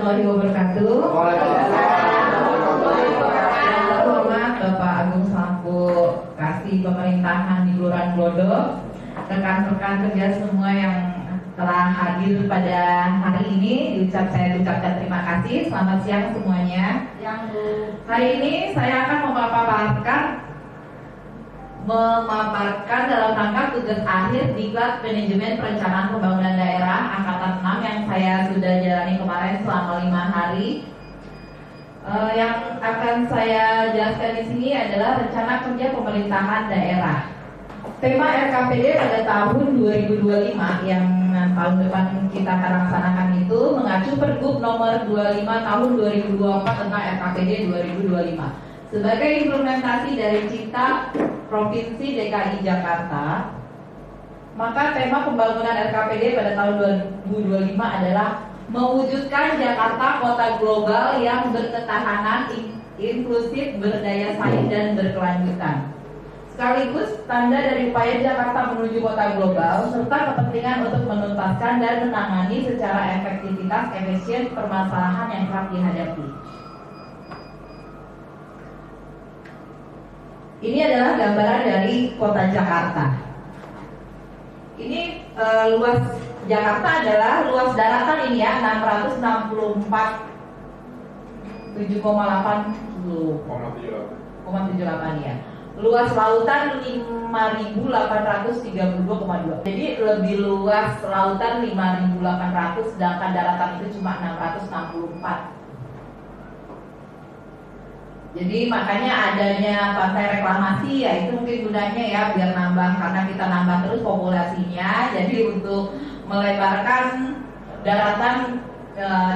warahmatullahi wabarakatuh. Yang terhormat Bapak Agung selaku Kasih Pemerintahan di Kelurahan Glodok, rekan-rekan kerja semua yang telah hadir pada hari ini, saya ucapkan terima kasih. Selamat siang semuanya. Hari ini saya akan memaparkan dalam rangka tugas akhir di kelas manajemen perencanaan pembangunan daerah angkatan 6 yang saya sudah jalani kemarin selama 5 hari. Yang akan saya jelaskan di sini adalah rencana kerja pemerintahan daerah. Tema RKPD pada tahun 2025 yang tahun depan kita akan laksanakan itu mengacu Pergub nomor 25 tahun 2024 tentang RKPD 2025. Sebagai implementasi dari Cipta Provinsi DKI Jakarta, maka tema pembangunan RKPD pada tahun 2025 adalah mewujudkan Jakarta kota global yang berketahanan, inklusif, berdaya saing, dan berkelanjutan. Sekaligus tanda dari upaya Jakarta menuju kota global serta kepentingan untuk menuntaskan dan menangani secara efisien permasalahan yang kerap dihadapi. Ini adalah gambaran dari kota Jakarta. Ini luas Jakarta adalah luas daratan ini ya 664,7,8 ya. Luas lautan 5.832,2. Jadi lebih luas lautan 5.800 sedangkan daratan itu cuma 664. Jadi makanya adanya pantai reklamasi ya itu mungkin gunanya ya biar nambah, karena kita nambah terus populasinya. Jadi untuk melebarkan daratan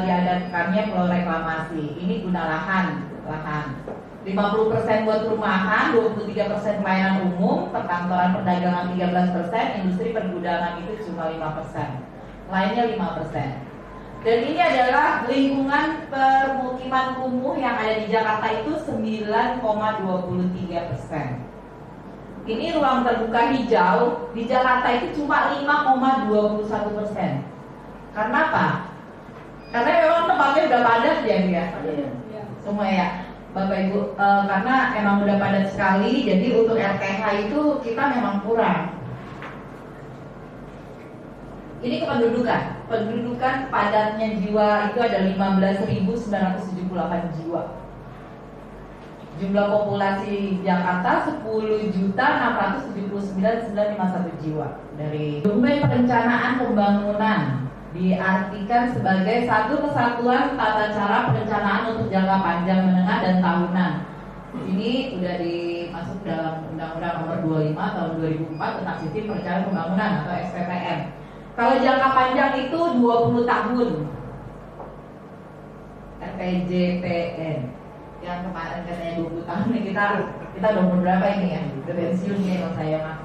diadakannya pulau reklamasi. Ini guna lahan. 50% buat perumahan, 23% pelayanan umum, perkantoran perdagangan 13%, industri pergudangan itu cuma 5%. Lainnya 5%. Dan ini adalah lingkungan permukiman kumuh yang ada di Jakarta itu 9,23%. Ini ruang terbuka hijau di Jakarta itu cuma 5,21%. Karena apa? Karena memang tempatnya udah padat ya, semua ya, Bapak Ibu. Karena emang udah padat sekali, jadi untuk RTH itu kita memang kurang. Ini pendudukan padatnya jiwa itu ada 15.978 jiwa. Jumlah populasi Jakarta 10.679.951 jiwa. Dari dokumen perencanaan pembangunan diartikan sebagai satu kesatuan tata cara perencanaan untuk jangka panjang, menengah, dan tahunan. Ini sudah dimasuk dalam Undang-Undang Nomor 25 Tahun 2004 tentang Sistem Perencanaan Pembangunan atau SPPM. Kalau jangka panjang itu 20 tahun. RPJPN yang kemarin katanya 20 tahun nih, kita udah umur berapa ini ya? Udah pensiun nih kalau saya mah.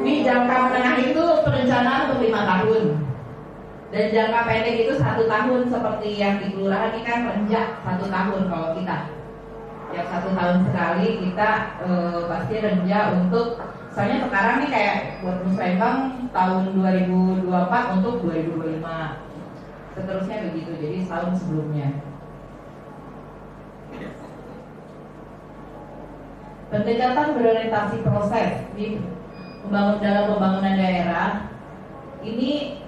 Ini jangka menengah itu perencanaan untuk 5 tahun. Dan jangka pendek itu 1 tahun seperti yang di kelurahan ini kan renjak 1 tahun kalau kita. Yang 1 tahun sekali kita pasti renjak untuk, soalnya sekarang nih kayak buat Musrembang tahun 2024 untuk 2025. Seterusnya begitu, jadi tahun sebelumnya. Pendekatan berorientasi proses di dalam pembangunan daerah ini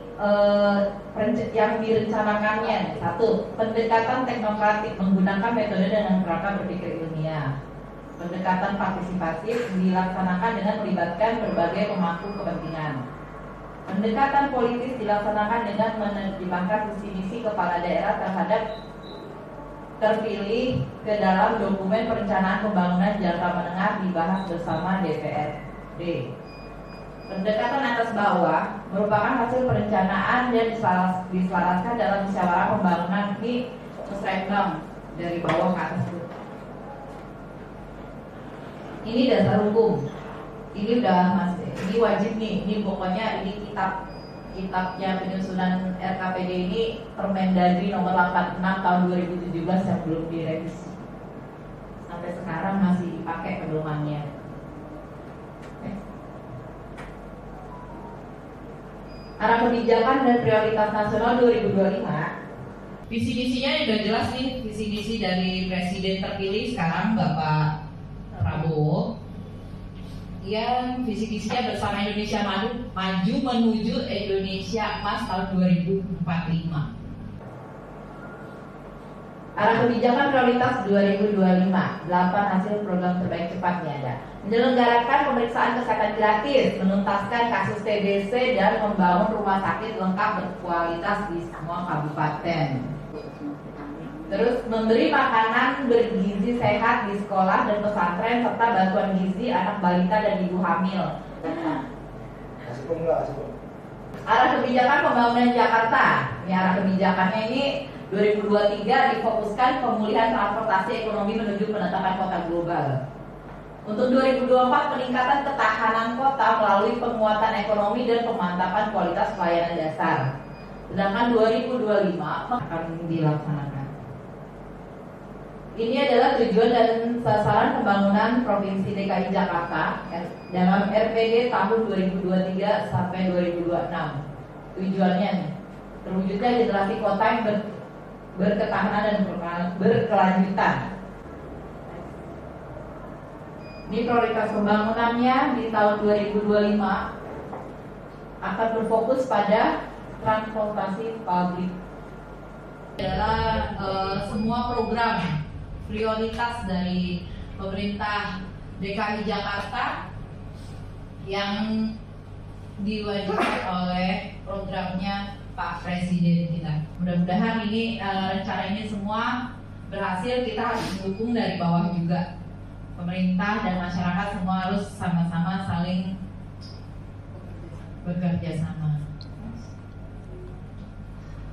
yang direncanakannya. 1. Pendekatan teknokratik menggunakan metode dan kerangka berpikir ilmiah. Pendekatan partisipatif dilaksanakan dengan melibatkan berbagai pemangku kepentingan. Pendekatan politis dilaksanakan dengan menerjemahkan visi misi kepala daerah terhadap terpilih ke dalam dokumen perencanaan pembangunan jangka menengah dibahas bersama DPRD. Pendekatan atas bawah merupakan hasil perencanaan dan diselaraskan dalam musyawarah pembangunan di Musrembang dari bawah ke atas. Ini dasar hukum. Ini udah ini wajib nih. Ini pokoknya ini kitabnya penyusunan RKPD ini Permendagri nomor 86 tahun 2017 yang belum direvisi. Sampai sekarang masih dipakai pedomannya. Arah kebijakan dan prioritas nasional 2025 Visi misinya udah jelas nih, visi misi dari Presiden terpilih sekarang Bapak Prabowo. Yang visi misinya bersama Indonesia maju menuju Indonesia Emas tahun 2045. Arah kebijakan prioritas 2025, 8 hasil program terbaik cepat ada. Menyelenggarakan pemeriksaan kesehatan gratis, menuntaskan kasus TBC dan membangun rumah sakit lengkap berkualitas di semua kabupaten. Terus memberi makanan bergizi sehat di sekolah dan pesantren serta bantuan gizi anak balita dan ibu hamil. Arah kebijakan pembangunan Jakarta. Ini arah kebijakannya ini 2023 difokuskan pemulihan transportasi ekonomi menuju penetapan kota global. Untuk 2024 peningkatan ketahanan kota melalui penguatan ekonomi dan pemantapan kualitas pelayanan dasar. Sedangkan 2025 akan dilaksanakan. Ini adalah tujuan dan sasaran pembangunan Provinsi DKI Jakarta dalam RPD tahun 2023 sampai 2026. Tujuannya terwujudnya generasi kota yang berketahanan dan berkelanjutan. Ini prioritas pembangunannya di tahun 2025 akan berfokus pada transportasi publik. Adalah semua program prioritas dari pemerintah DKI Jakarta yang diwajibkan oleh programnya Pak Presiden kita. Mudah-mudahan ini rencana ini semua berhasil. Kita harus mendukung dari bawah juga. Pemerintah dan masyarakat semua harus sama-sama saling bekerja sama.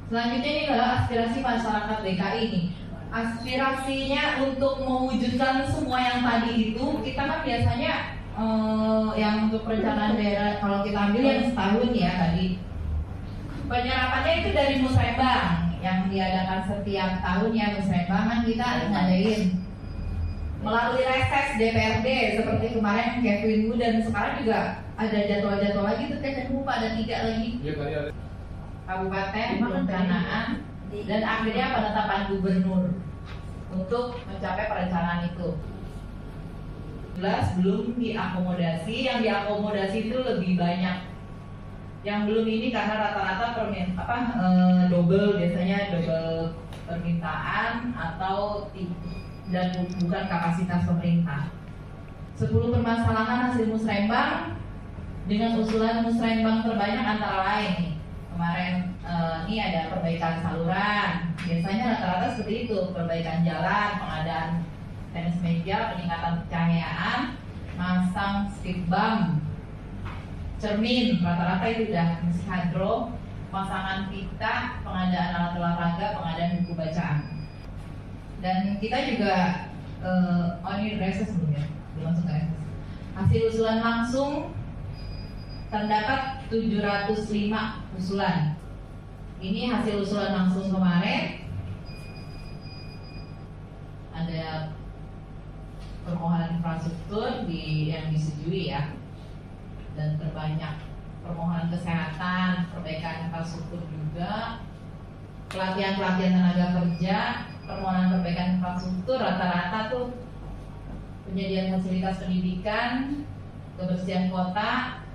Selanjutnya ini adalah aspirasi masyarakat DKI ini. Aspirasinya untuk mewujudkan semua yang tadi itu, kita kan biasanya yang untuk perencanaan daerah kalau kita ambil yang setahun ya tadi. Penyerapannya itu dari Musrembang yang diadakan setiap tahun ya. Musrembang kan kita ngadain melalui reses DPRD seperti kemarin Kevin dan sekarang juga ada jadwal-jadwal lagi tuh Kevin ada 3 lagi. Iya tadi ada. Kabupaten perencanaan dan akhirnya penetapan gubernur untuk mencapai perencanaan itu. Jelas belum diakomodasi, yang diakomodasi itu lebih banyak. Yang belum ini karena rata-rata double biasanya double permintaan atau dan bukan kapasitas pemerintah. 10 permasalahan hasil Musrembang dengan usulan Musrembang terbanyak antara lain nih. Kemarin ini ada perbaikan saluran, biasanya rata-rata seperti itu, perbaikan jalan, pengadaan tenis meja, peningkatan pencahayaan, masang speed bump, cermin, rata-rata itu udah mesin hidro, pemasangan pita, pengadaan alat olahraga, pengadaan buku bacaan. Dan kita juga ini reses belum ya? Belum langsung ke reses. Hasil usulan langsung terdapat 705 usulan. Ini hasil usulan langsung kemarin. Ada permohonan infrastruktur yang disetujui ya. Dan terbanyak permohonan kesehatan, perbaikan infrastruktur juga, pelatihan tenaga kerja, permohonan perbaikan infrastruktur rata-rata tuh penyediaan fasilitas pendidikan, kebersihan kota,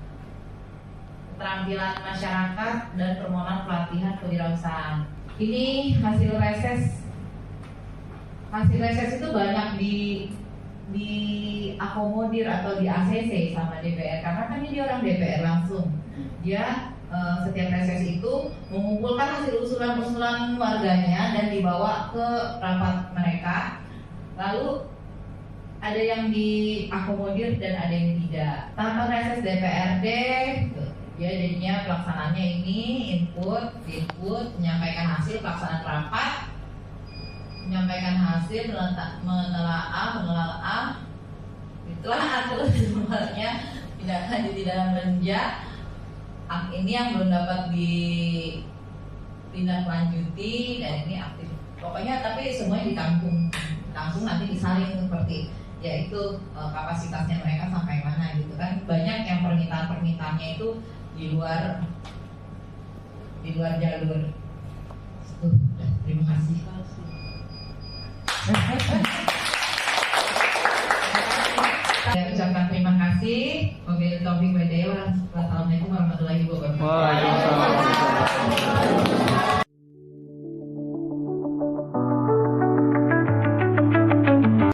keterampilan masyarakat, dan permohonan pelatihan kewirausahaan. Ini hasil reses. Hasil reses itu banyak diakomodir atau di ACC sama DPR karena kan ini orang DPR langsung. Dia setiap reses itu mengumpulkan hasil usulan-usulan warganya dan dibawa ke rapat mereka. Lalu ada yang diakomodir dan ada yang tidak. Tahapan reses DPRD ya jadinya pelaksanaannya ini input, menyampaikan hasil pelaksanaan rapat, menyampaikan hasil, menelaah, itulah atur semuanya tidak lanjut di dalam renja. Ini yang belum dapat ditindaklanjuti dan ini aktif. Pokoknya tapi semuanya ditampung, langsung nanti disaling seperti yaitu kapasitasnya mereka sampai mana gitu kan. Banyak yang permintaannya itu di luar jalur Terima kasih. Saya ucapkan terima kasih. Wabillahi taufiq wal hidayah. Wassalamualaikum warahmatullahi wabarakatuh.